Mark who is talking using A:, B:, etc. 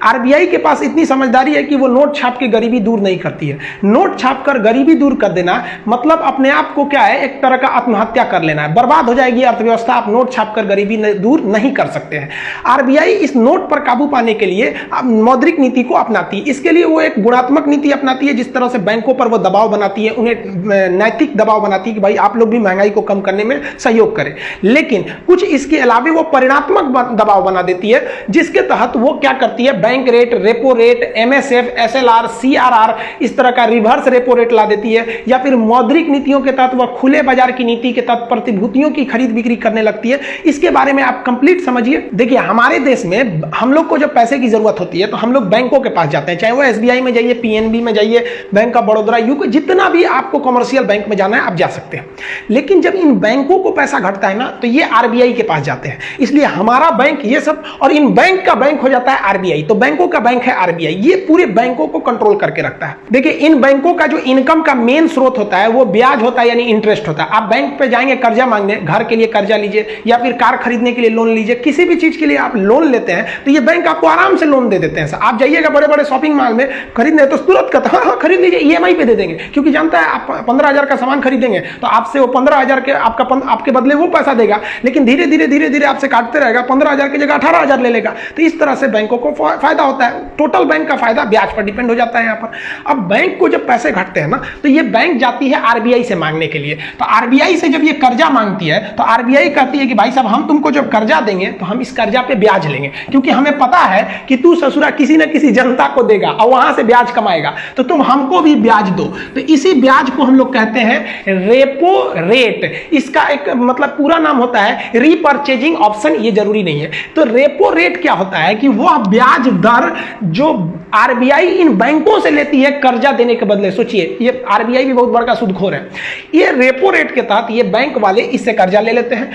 A: RBI के पास इतनी समझदारी है कि वो नोट छाप के गरीबी दूर नहीं करती है। नोट छाप कर गरीबी दूर कर देना मतलब अपने आप को क्या है, एक तरह का आत्महत्या कर लेना है, बर्बाद हो जाएगी अर्थव्यवस्था। आप नोट छाप कर गरीबी दूर नहीं कर सकते हैं। आरबीआई इस नोट पर काबू पाने के लिए मौद्रिक नीति को अपनाती है। इसके लिए वो एक गुणात्मक नीति अपनाती है, जिस तरह से बैंकों पर वो दबाव बनाती है, उन्हें नैतिक दबाव बनाती है कि भाई आप लोग भी महंगाई को कम करने में सहयोग करें। लेकिन कुछ इसके अलावा वो परिणात्मक दबाव बना देती है, जिसके तहत वो क्या करती है, bank rate, repo rate, MSF, SLR, CRR, इस तरह का रिवर्स रेपो रेट ला देती है, या फिर मौद्रिक नीतियों के तहत वह खुले बाजार की नीति के तहत प्रतिभूतियों की खरीद बिक्री करने लगती है। इसके बारे में आप कंप्लीट समझिए। देखिए, हमारे देश में हम लोग को जब पैसे की जरूरत होती है तो हम लोग बैंकों के पास जाते हैं, चाहे वो एसबीआई में जाइए, पीएनबी में जाइए, बैंक ऑफ बड़ौदा, यूको, जितना भी आपको कमर्शियल बैंक में जाना है आप जा सकते हैं। लेकिन जब इन बैंकों को पैसा घटता है ना, तो ये आरबीआई के पास जाते हैं। इसलिए हमारा बैंक ये सब, और इन बैंक का बैंक हो जाता है आरबीआई। तो बैंकों का बैंक है आरबीआई, ये पूरे बैंकों को कंट्रोल करके रखता है। देखिए, इन बैंकों का जो इनकम का मेन स्रोत होता है वो ब्याज होता है, यानी इंटरेस्ट होता है। आप बैंक पे जाएंगे कर्जा मांगने, घर के लिए कर्जा लीजिए या फिर कार खरीदने के लिए लोन लीजिए, किसी भी चीज के लिए आप लोन लेते हैं तो ये बैंक आपको आराम से लोन दे देते हैं। आप जाइएगा बड़े बड़े शॉपिंग मॉल में खरीदने तो तुरंत कहता है हाँ खरीद लीजिए, ईएमआई पे दे देंगे, क्योंकि जानता है आप 15,000 का सामान खरीदेंगे तो आपसे वो 15,000 के आपके बदले वो पैसा देगा, लेकिन धीरे धीरे आपसे काटते रहेगा, 15,000 की जगह 18,000 ले लेगा। तो इस तरह से बैंकों को फायदा होता है। टोटल बैंक का फायदा ब्याज पर डिपेंड हो जाता है यहाँ पर। अब बैंक को जब पैसे घटते हैं ना, तो ये बैंक जाती है आरबीआई से मांगने के लिए। तो आरबीआई से जब ये कर्जा मांगती है तो आरबीआई कहती है कि भाई साहब, हम तुमको जब कर्जा देंगे तो हम इस कर्जा पे ब्याज लेंगे, क्योंकि हमें पता है कि तू ससुरा किसी न किसी जनता को देगा और वहां से ब्याज कमाएगा, तो तुम हमको भी ब्याज दो। तो इसी ब्याज को हम लोग कहते हैं रेपो रेट। इसका एक मतलब पूरा नाम होता है रीपर्चेजिंग ऑप्शन, ये जरूरी नहीं है। तो रेपो रेट क्या होता है कि वह ब्याज दर जो आरबीआई इन बैंकों से लेती है कर्जा देने के बदले। सोचिए, ये आरबीआई भी बहुत बड़ा सूदखोर है। ये रेपो रेट के तहत ये बैंक वाले इससे कर्जा ले लेते हैं।